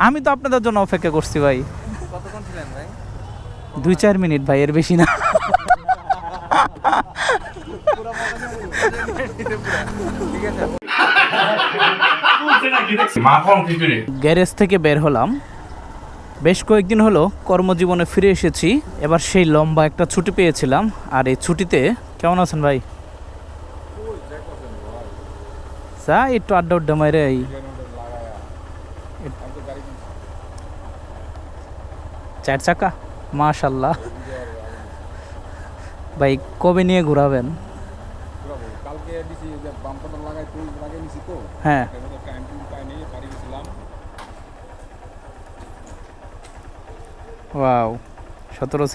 আমি তো আপনাদের জন্য অপেক্ষা করছি ভাই। কতক্ষণ ছিলেন ভাই? 2-4 মিনিট ভাই, এর বেশি না। গ্যারেজ থেকে বের হলাম, বেশ কয়েকদিন হলো কর্মজীবনে ফিরে এসেছি। এবার সেই লম্বা একটা ছুটি পেয়েছিলাম, আর এই ছুটিতে কেমন আছেন ভাই? যা একটু আড্ডা উড্ডা মারে। চার চাকা, মাশাল্লাহ। ভাই কবে নিয়ে ঘুরাবেন? হ্যাঁ, ওয়াও, 17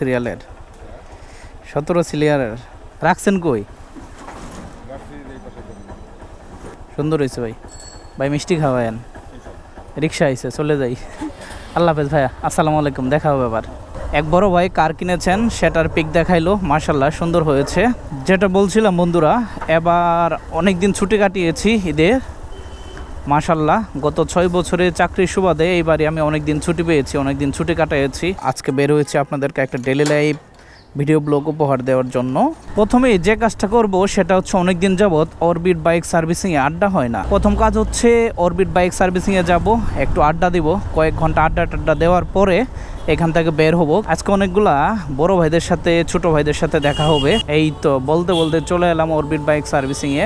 সিরিয়ালের রাখছেন কই? সুন্দর হয়েছে ভাই। ভাই মিষ্টি খাওয়ায়েন। রিক্সা আইছে, চলে যাই। আল্লাহ হাফেজ ভাইয়া, আসসালামু আলাইকুম, দেখা হবে আবার। এক বড় ভাই কার কিনেছেন, সেটার পিক দেখাইলো, মাশাল্লাহ সুন্দর হয়েছে। যেটা বলছিলাম বন্ধুরা, এবার অনেক দিন ছুটি কাটিয়েছি ঈদের, মাশাল্লাহ। গত 6 বছরে চাকরির সুবাদে এইবারে আমি অনেক দিন ছুটি পেয়েছি, অনেক দিন ছুটি কাটিয়েছি। আজকে বের হয়েছি আপনাদেরকে একটা ডেলি লাইফ ভিডিও ব্লগ উপহার দেওয়ার জন্য। প্রথমেই যে কাজটা করব সেটা হচ্ছে, অনেক দিন যাবৎ অরবিট বাইক সার্ভিসিংয়ে আড্ডা হয় না। প্রথম কাজ হচ্ছে অরবিট বাইক সার্ভিসিংয়ে যাব, একটু আড্ডা দিব, কয়েক ঘন্টা আড্ডা দেওয়ার পরে এখান থেকে বের হব। আজকে অনেকগুলা বড় ভাইদের সাথে ছোট ভাইদের সাথে দেখা হবে। এই তো বলতে বলতে চলে এলাম অরবিট বাইক সার্ভিসিংয়ে।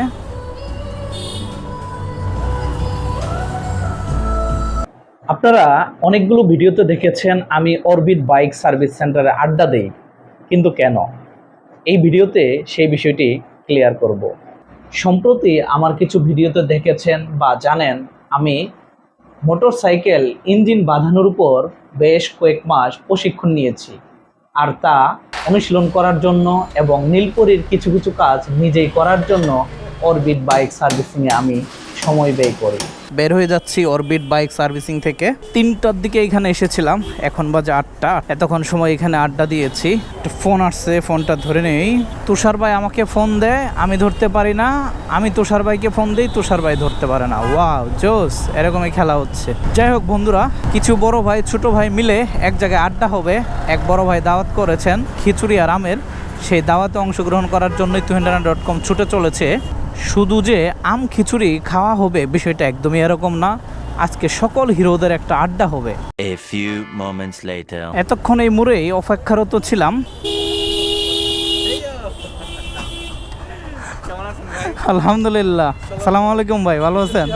আপনারা অনেকগুলো ভিডিওতে দেখেছেন আমি অরবিট বাইক সার্ভিস সেন্টারে আড্ডা দেই, কিন্তু কেন? এই ভিডিওতে সেই বিষয়টি ক্লিয়ার করব। সম্প্রতি আমার কিছু ভিডিওতে দেখেছেন বা জানেন, আমি মোটরসাইকেল ইঞ্জিন বাঁধানোর উপর বেশ কয়েক মাস প্রশিক্ষণ নিয়েছি, আর তা অনুশীলন করার জন্য এবং নীলপরীর কিছু কিছু কাজ নিজেই করার জন্য অরবিট বাইক সার্ভিসিংয়ে আমি সময় ব্যয় করি। বের হয়ে যাচ্ছি অরবিট বাইক সার্ভিসিং থেকে। 3টার দিকে এখানে এসেছিলাম, এখন বাজে 8টা। এতক্ষণ সময় এখানে আড্ডা দিয়েছি। একটা ফোন আসছে, ফোনটা ধরে নেই। তুষার ভাই আমাকে ফোন দেয়, আমি ধরতে পারি না। আমি তুষার ভাইকে ফোন দিই, তুষার ভাই ধরতে পারে না। ওয়াও, জোস, এরকমই খেলা হচ্ছে। যাই হোক বন্ধুরা, কিছু বড় ভাই ছোট ভাই মিলে এক জায়গায় আড্ডা হবে। এক বড় ভাই দাওয়াত করেছেন খিচুড়ি আর আমের, সেই দাওয়াতে অংশগ্রহণ করার জন্যই tuhendana.com ছুটে চলেছে। শুধু যে আম খিচুড়ি খাওয়া হবে বিষয়টা একদমই এরকম না, আজকে সকল হিরোদের একটা আড্ডা হবে। এতক্ষণ এই মোড়েই অপেক্ষারত ছিলাম। আলহামদুলিল্লাহ, সালাম আলাইকুম ভাই, ভালো আছেন?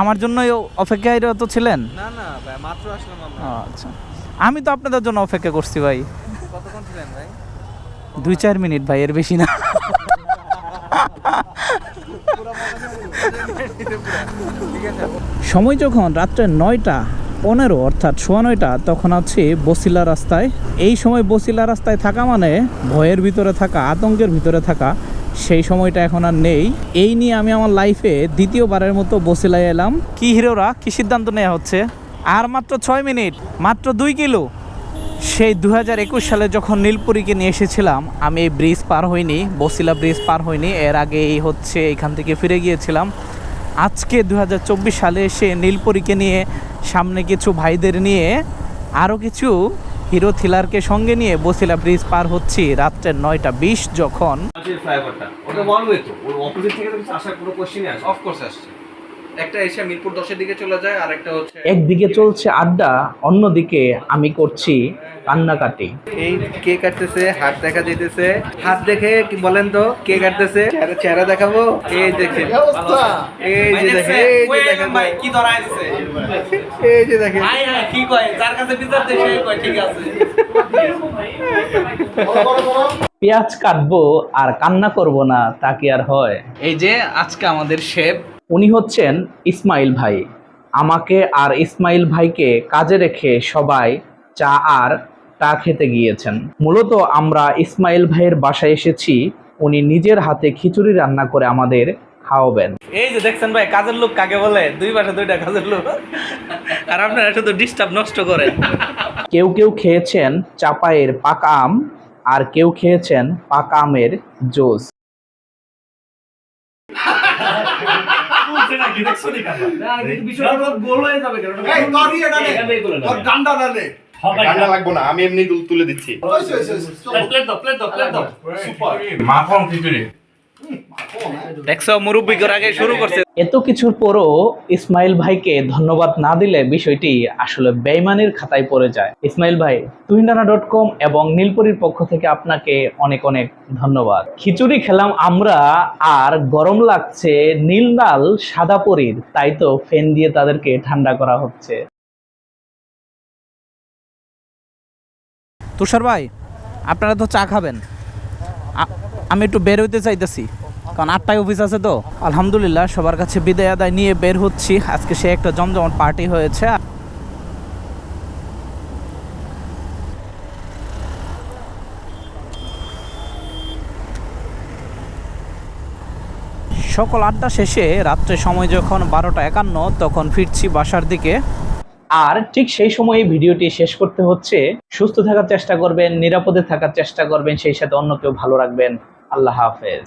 আমার জন্য অপেক্ষারত ছিলেন? না না ভাই, মাত্র আসলাম আমরা। আচ্ছা, আমি তো আপনাদের জন্য অপেক্ষা করছি ভাই। কতক্ষণ ছিলেন ভাই? 2-4 মিনিট ভাই, এর বেশি না। সময় যখন রাত্রে 9:15 অর্থাৎ 9:15, তখন আছি বসিলা রাস্তায়। এই সময় বসিলা রাস্তায় থাকা মানে ভয়ের ভিতরে থাকা, আতঙ্কের ভিতরে থাকা। সেই সময়টা এখন আর নেই। এই নিয়ে আমি আমার লাইফে দ্বিতীয়বারের মতো বসিলায় এলাম। কি হিরোরা, কি সিদ্ধান্ত নেওয়া হচ্ছে! আর মাত্র 6 মিনিট, মাত্র 2 কিলো। সেই 2021 সালে যখন নীলপরীকে নিয়ে এসেছিলাম, আমি এই ব্রিজ পার হইনি, বসিলা ব্রিজ পার হইনি, এর আগে হচ্ছে এখান থেকে ফিরে গিয়েছিলাম। আজকে 2024 সালে এসে নীলপরীকে নিয়ে, সামনে কিছু ভাইদের নিয়ে, আরও কিছু হিরো থ্রিলারকে সঙ্গে নিয়ে বসিলা ব্রিজ পার হচ্ছি রাত্রে 9:20 যখন। ওটা বলবে তো, ওর অপোজিট থেকে তো আসার কোনো কোশ্চেনই আসে। অফ কোর্স আসছে। একটা এসে মিরপুর 10-এর দিকে চলে যায়, আর একটা হচ্ছে একদিকে চলছে আড্ডা, অন্যদিকে আমি করছি কান্নাকাটি। এই কে কাটতেছে, হাত দেখা দিতেছে। হাত দেখে কি বলেন তো, কে কাটতেছে? চেহারা দেখাবো। এই দেখেন, এই যে দেখেন, এই যে দেখেন ভাই কি ধরায় দিছে। এই যে দেখেন, ভাই হ্যাঁ কি কয়, যার কাছে বিচার দেয় সেই কয় ঠিক আছে। পেঁয়াজ কাটবো আর কান্না করব না, তা কি আর হয়? এই যে আজকে আমাদের শেফ, উনি হচ্ছেন ইসমাইল ভাই। আমাকে আর ইসমাইল ভাইকে কাজে রেখে সবাই চা আর টা খেতে গিয়েছেন। মূলত আমরা ইসমাইল ভাইয়ের বাসায় এসেছি, উনি নিজের হাতে খিচুড়ি রান্না করে আমাদের খাওয়াবেন। এই যে দেখছেন ভাই, কাজের লোক কাকে বলে? 2 বাসা 2টা কাজের লোক, আর আপনারা শুধু ডিস্টার্ব নষ্ট করেন। কেউ কেউ খেয়েছেন চাপায়ের পাকা আম, আর কেউ খেয়েছেন পাকা আমের জুস। গান্ডা লাগবো না, আমি এমনি তুলে দিচ্ছি। মাখন খিচুড়ি। দেখছো মুরব্বি করে আগে শুরু করছে। এত কিছুর পরও ইসমাইল ভাইকে ধন্যবাদ না দিলে বিষয়টি আসলে বেইমানির খাতায় পড়ে যায়। ইসমাইল ভাই, তুহিনডানা.com এবং নীলপরির পক্ষ থেকে আপনাকে অনেক অনেক ধন্যবাদ। খিচুড়ি খেলাম আমরা, আর গরম লাগছে নীল লাল সাদা পরীর, তাই তো ফ্যান দিয়ে তাদেরকে ঠান্ডা করা হচ্ছে। তুষার ভাই, আপনারা তো চা খাবেন, আমি একটু বের হইতে চাইতেছি, কারণ 8টায় অফিস আছে তো। আলহামদুলিল্লাহ সবার কাছে বিদায় আদায় নিয়ে বের হচ্ছি। আজকে সে একটা জমজমাট পার্টি হয়েছে। সকল আড্ডা শেষে রাত্রে সময় যখন 12টা 51, তখন ফিরছি বাসার দিকে। আর ঠিক সেই সময় ভিডিওটি শেষ করতে হচ্ছে। সুস্থ থাকার চেষ্টা করবেন, নিরাপদে থাকার চেষ্টা করবেন, সেই সাথে অন্যকেও ভালো রাখবেন। আল্লাহ হাফেজ।